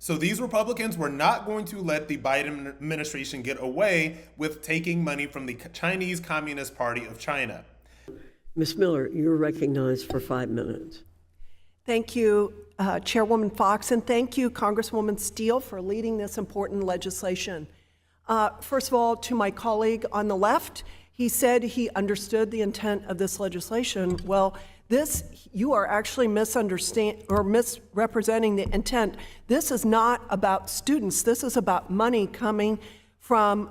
So these Republicans were not going to let the Biden administration get away with taking money from the Chinese Communist Party of China. Ms. Miller, you're recognized for 5 minutes. Thank you, Chairwoman Foxx, and thank you, Congresswoman Steele, for leading this important legislation. First of all, to my colleague on the left, he said he understood the intent of this legislation. Well, you are actually misrepresenting the intent. This is not about students. This is about money coming from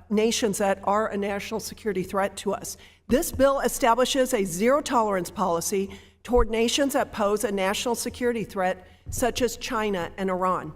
nations that are a national security threat to us. This bill establishes a zero-tolerance policy toward nations that pose a national security threat, such as China and Iran.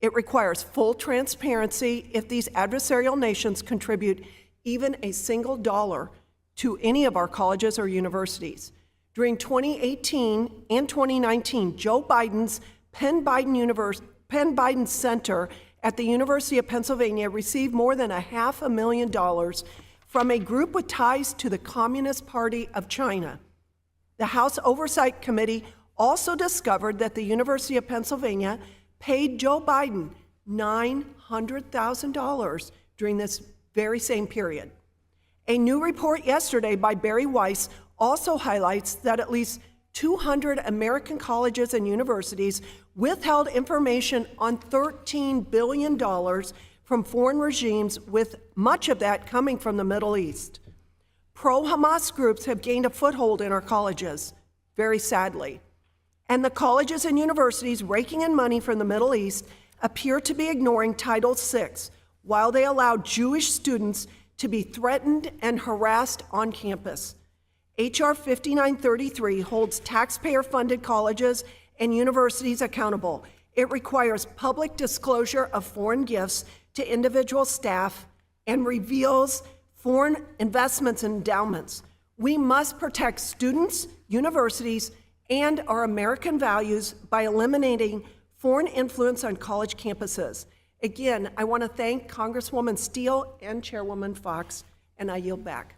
It requires full transparency if these adversarial nations contribute even a single dollar to any of our colleges or universities. During 2018 and 2019, Joe Biden's Penn Biden Center at the University of Pennsylvania received more than $500,000 from a group with ties to the Communist Party of China. The House Oversight Committee also discovered that the University of Pennsylvania paid Joe Biden $900,000 during this very same period. A new report yesterday by Barry Weiss also highlights that at least 200 American colleges and universities withheld information on $13 billion from foreign regimes, with much of that coming from the Middle East. Pro-Hamas groups have gained a foothold in our colleges, very sadly. And the colleges and universities raking in money from the Middle East appear to be ignoring Title VI while they allow Jewish students to be threatened and harassed on campus. H.R. 5933 holds taxpayer-funded colleges and universities accountable. It requires public disclosure of foreign gifts to individual staff and reveals foreign investments and endowments. We must protect students, universities, and our American values by eliminating foreign influence on college campuses. Again, I want to thank Congresswoman Steele and Chairwoman Foxx, and I yield back.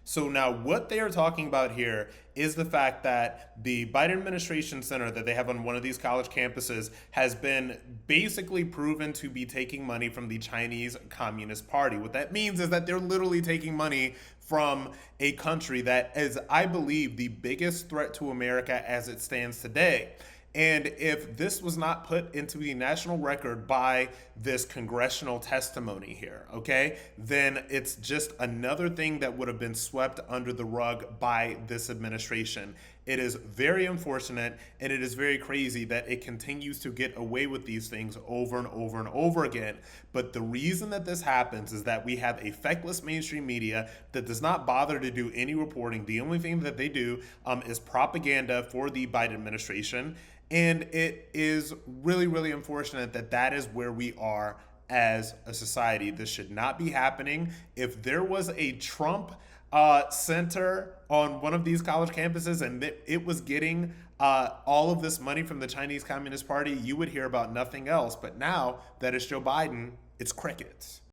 So now what they are talking about here is the fact that the Biden administration center that they have on one of these college campuses has been basically proven to be taking money from the Chinese Communist Party. What that means is that they're literally taking money from a country that is, I believe, the biggest threat to America as it stands today. And if this was not put into the national record by this congressional testimony here, okay, then it's just another thing that would have been swept under the rug by this administration. It is very unfortunate, and it is very crazy that it continues to get away with these things over and over and over again. But the reason that this happens is that we have a feckless mainstream media that does not bother to do any reporting. The only thing that they do is propaganda for the Biden administration. And it is really, really unfortunate that that is where we are as a society. This should not be happening. If there was a Trump center on one of these college campuses and it was getting all of this money from the Chinese Communist Party, you would hear about nothing else. But now that it's Joe Biden, it's crickets.